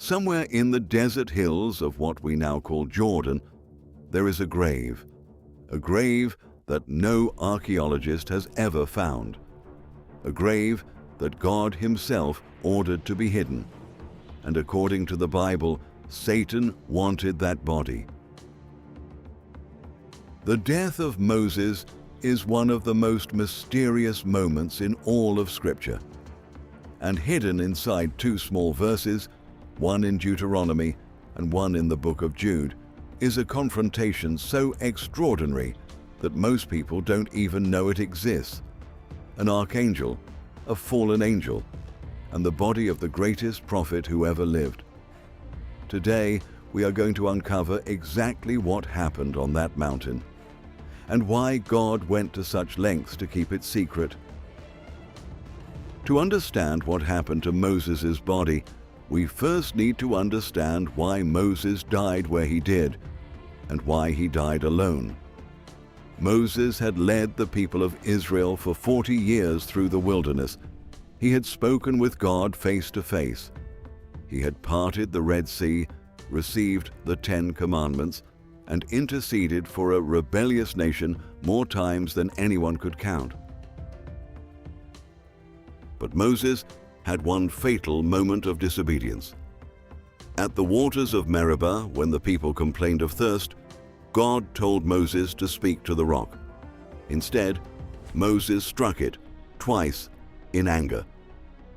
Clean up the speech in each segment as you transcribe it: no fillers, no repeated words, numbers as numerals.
Somewhere in the desert hills of what we now call Jordan, there is a grave that no archaeologist has ever found, a grave that God himself ordered to be hidden. And according to the Bible, Satan wanted that body. The death of Moses is one of the most mysterious moments in all of Scripture. And hidden inside two small verses, one in Deuteronomy and one in the book of Jude, is a confrontation so extraordinary that most people don't even know it exists. An archangel, a fallen angel, and the body of the greatest prophet who ever lived. Today, we are going to uncover exactly what happened on that mountain, and why God went to such lengths to keep it secret. To understand what happened to Moses' body, we first need to understand why Moses died where he did, and why he died alone. Moses had led the people of Israel for 40 years through the wilderness. He had spoken with God face to face. He had parted the Red Sea, received the 10 Commandments, and interceded for a rebellious nation more times than anyone could count. But Moses had one fatal moment of disobedience. At the waters of Meribah, when the people complained of thirst, God told Moses to speak to the rock. Instead, Moses struck it twice in anger.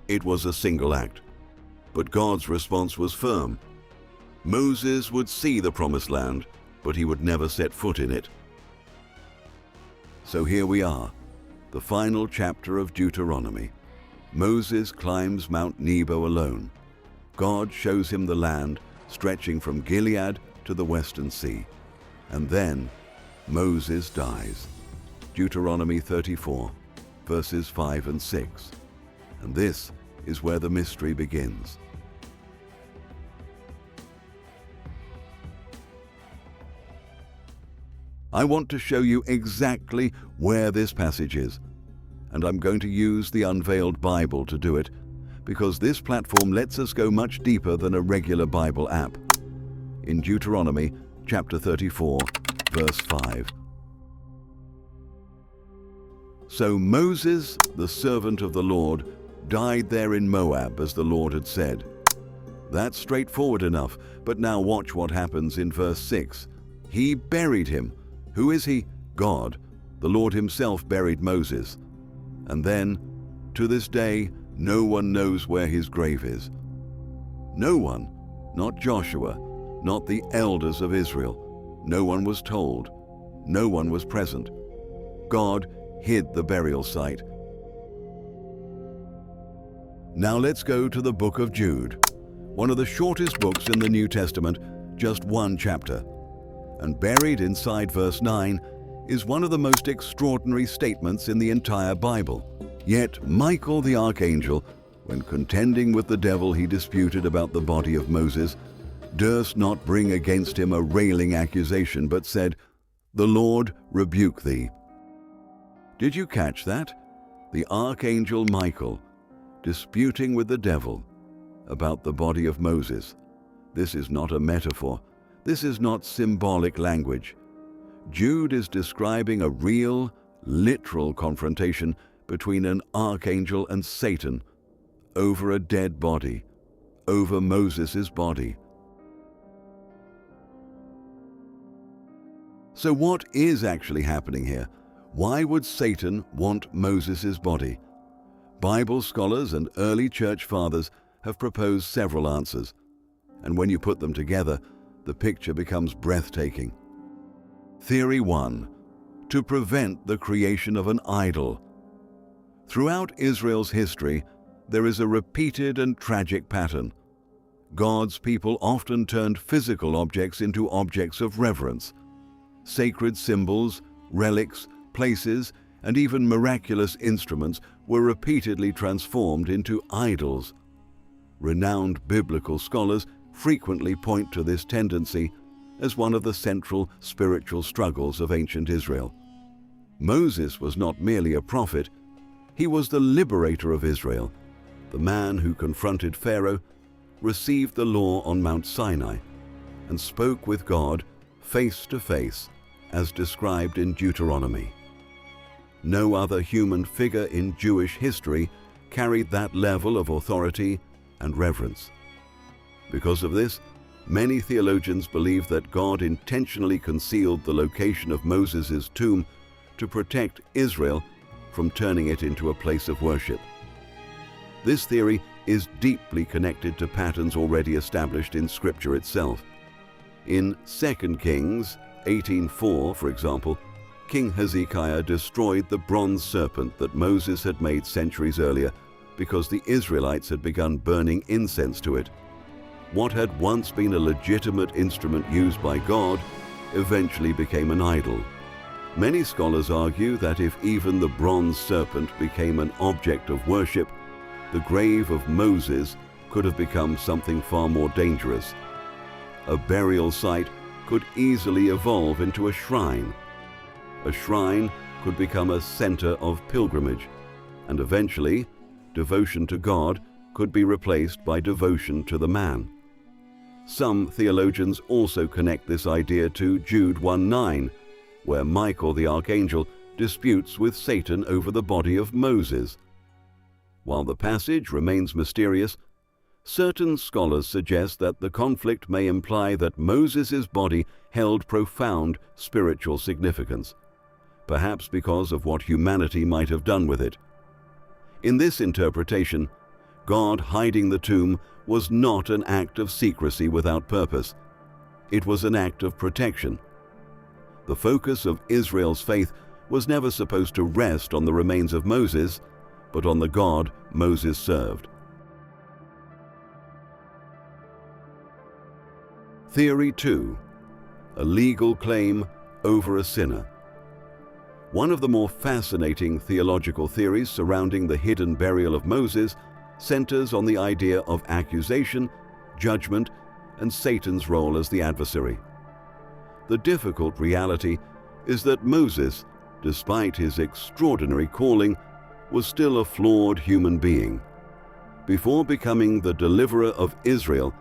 It was a single act, but God's response was firm. Moses would see the promised land, but he would never set foot in it. So here we are, the final chapter of Deuteronomy. Moses climbs Mount Nebo alone. God shows him the land stretching from Gilead to the Western Sea. And then Moses dies. Deuteronomy 34, verses 5 and 6. And this is where the mystery begins. I want to show you exactly where this passage is, and I'm going to use the Unveiled Bible to do it, because this platform lets us go much deeper than a regular Bible app. In Deuteronomy chapter 34, verse 5. So Moses, the servant of the Lord, died there in Moab as the Lord had said. That's straightforward enough, but now watch what happens in verse 6. He buried him. Who is he? God. The Lord himself buried Moses. And then, to this day, no one knows where his grave is. No one, not Joshua, not the elders of Israel. No one was told. No one was present. God hid the burial site. Now let's go to the book of Jude, one of the shortest books in the New Testament, just one chapter. And buried inside verse 9 is one of the most extraordinary statements in the entire Bible. Yet Michael the archangel, when contending with the devil he disputed about the body of Moses, durst not bring against him a railing accusation, but said, "The Lord rebuke thee." Did you catch that? The archangel Michael disputing with the devil about the body of Moses. This is not a metaphor. This is not symbolic language. Jude is describing a real, literal confrontation between an archangel and Satan over a dead body, over Moses' body. So what is actually happening here? Why would Satan want Moses' body? Bible scholars and early church fathers have proposed several answers, and when you put them together, the picture becomes breathtaking. Theory 1. To prevent the creation of an idol. Throughout Israel's history, there is a repeated and tragic pattern. God's people often turned physical objects into objects of reverence. Sacred symbols, relics, places, and even miraculous instruments were repeatedly transformed into idols. Renowned biblical scholars frequently point to this tendency as one of the central spiritual struggles of ancient Israel. Moses was not merely a prophet, he was the liberator of Israel, the man who confronted Pharaoh, received the law on Mount Sinai and spoke with God face to face, as described in Deuteronomy. No other human figure in Jewish history carried that level of authority and reverence. Because of this, many theologians believe that God intentionally concealed the location of Moses' tomb to protect Israel from turning it into a place of worship. This theory is deeply connected to patterns already established in Scripture itself. In 2 Kings 18:4, for example, King Hezekiah destroyed the bronze serpent that Moses had made centuries earlier because the Israelites had begun burning incense to it. What had once been a legitimate instrument used by God eventually became an idol. Many scholars argue that if even the bronze serpent became an object of worship, the grave of Moses could have become something far more dangerous. A burial site could easily evolve into a shrine. A shrine could become a center of pilgrimage, and eventually, devotion to God could be replaced by devotion to the man. Some theologians also connect this idea to Jude 1:9, where Michael the archangel disputes with Satan over the body of Moses. While the passage remains mysterious, certain scholars suggest that the conflict may imply that Moses' body held profound spiritual significance, perhaps because of what humanity might have done with it. In this interpretation, God hiding the tomb was not an act of secrecy without purpose. It was an act of protection. The focus of Israel's faith was never supposed to rest on the remains of Moses, but on the God Moses served. Theory 2. A legal claim over a sinner. One of the more fascinating theological theories surrounding the hidden burial of Moses centers on the idea of accusation, judgment, and Satan's role as the adversary. The difficult reality is that Moses, despite his extraordinary calling, was still a flawed human being. Before becoming the deliverer of Israel,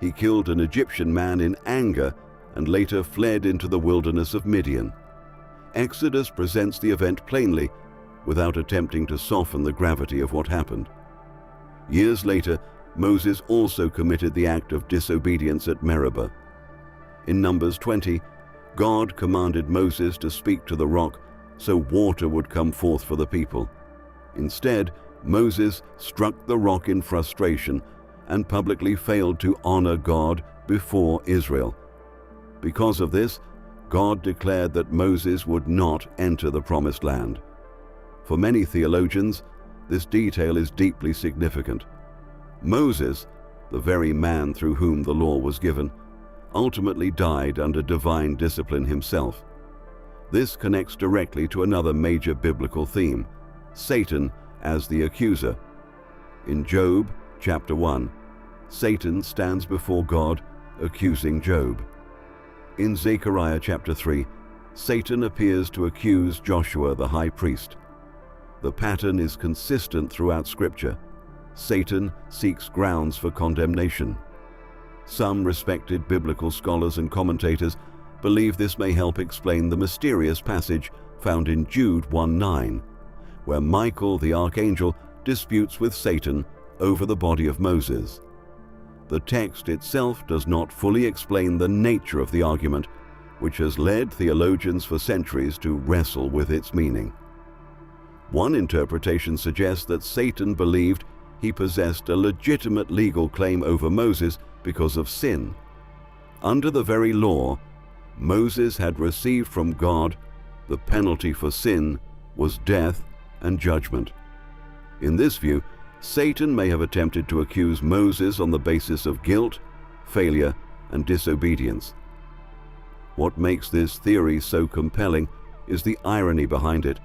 he killed an Egyptian man in anger and later fled into the wilderness of Midian. Exodus presents the event plainly, without attempting to soften the gravity of what happened. Years later, Moses also committed the act of disobedience at Meribah. In Numbers 20, God commanded Moses to speak to the rock so water would come forth for the people. Instead, Moses struck the rock in frustration and publicly failed to honor God before Israel. Because of this, God declared that Moses would not enter the Promised Land. For many theologians, this detail is deeply significant. Moses, the very man through whom the law was given, ultimately died under divine discipline himself. This connects directly to another major biblical theme, Satan as the accuser. In Job chapter 1, Satan stands before God accusing Job. In Zechariah chapter 3, Satan appears to accuse Joshua the high priest. The pattern is consistent throughout Scripture. Satan seeks grounds for condemnation. Some respected biblical scholars and commentators believe this may help explain the mysterious passage found in Jude 1:9, where Michael the archangel disputes with Satan over the body of Moses. The text itself does not fully explain the nature of the argument, which has led theologians for centuries to wrestle with its meaning. One interpretation suggests that Satan believed he possessed a legitimate legal claim over Moses because of sin. Under the very law Moses had received from God, the penalty for sin was death and judgment. In this view, Satan may have attempted to accuse Moses on the basis of guilt, failure, and disobedience. What makes this theory so compelling is the irony behind it.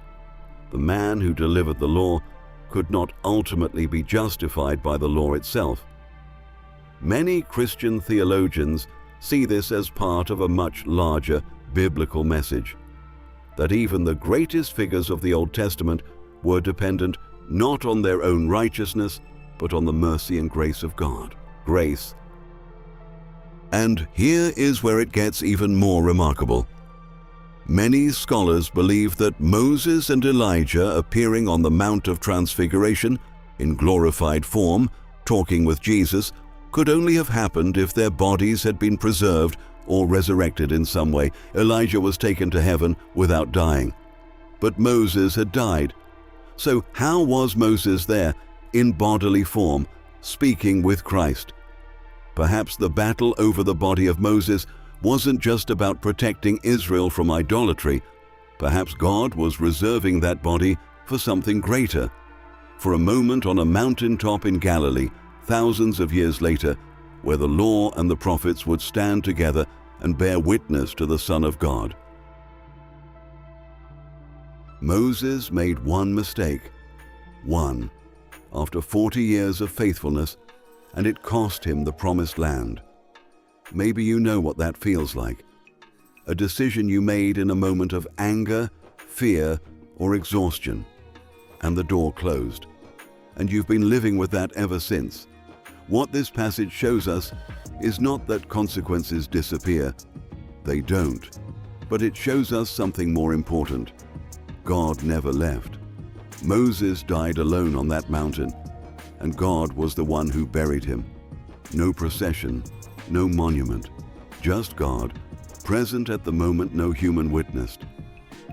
The man who delivered the law could not ultimately be justified by the law itself. Many Christian theologians see this as part of a much larger biblical message, that even the greatest figures of the Old Testament were dependent not on their own righteousness, but on the mercy and grace of God. grace. And here is where it gets even more remarkable. Many scholars believe that Moses and Elijah appearing on the Mount of Transfiguration in glorified form, talking with Jesus, could only have happened if their bodies had been preserved or resurrected in some way. Elijah was taken to heaven without dying. But Moses had died. So how was Moses there, in bodily form, speaking with Christ? Perhaps the battle over the body of Moses wasn't just about protecting Israel from idolatry. Perhaps God was reserving that body for something greater. For a moment on a mountaintop in Galilee, thousands of years later, where the law and the prophets would stand together and bear witness to the Son of God. Moses made one mistake, after 40 years of faithfulness, and it cost him the promised land. Maybe you know what that feels like. A decision you made in a moment of anger, fear, or exhaustion, and the door closed. And you've been living with that ever since. What this passage shows us is not that consequences disappear. They don't. But it shows us something more important. God never left. Moses died alone on that mountain, and God was the one who buried him. No procession, no monument, just God, present at the moment no human witnessed.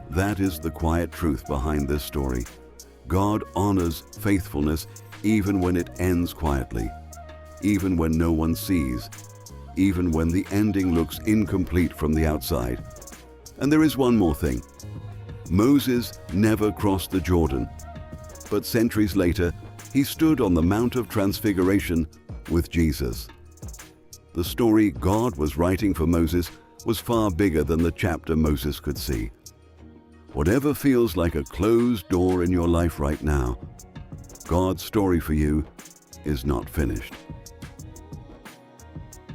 That is the quiet truth behind this story. God honors faithfulness even when it ends quietly, even when no one sees, even when the ending looks incomplete from the outside. And there is one more thing. Moses never crossed the Jordan, but centuries later, he stood on the Mount of Transfiguration with Jesus. The story God was writing for Moses was far bigger than the chapter Moses could see. Whatever feels like a closed door in your life right now, God's story for you is not finished.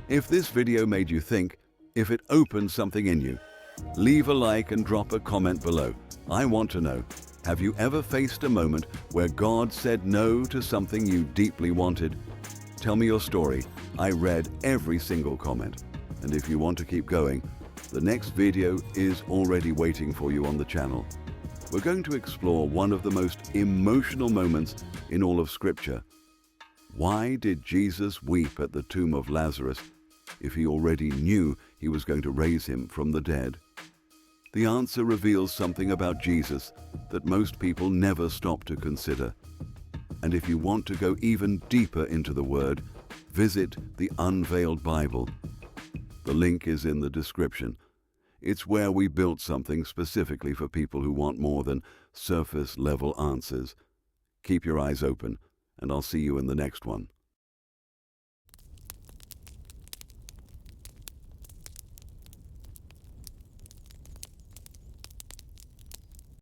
If this video made you think, if it opened something in you, leave a like and drop a comment below. I want to know, have you ever faced a moment where God said no to something you deeply wanted? Tell me your story. I read every single comment. And if you want to keep going, the next video is already waiting for you on the channel. We're going to explore one of the most emotional moments in all of Scripture. Why did Jesus weep at the tomb of Lazarus if he already knew he was going to raise him from the dead? The answer reveals something about Jesus that most people never stop to consider. And if you want to go even deeper into the Word, visit the Unveiled Bible. The link is in the description. It's where we built something specifically for people who want more than surface-level answers. Keep your eyes open, and I'll see you in the next one.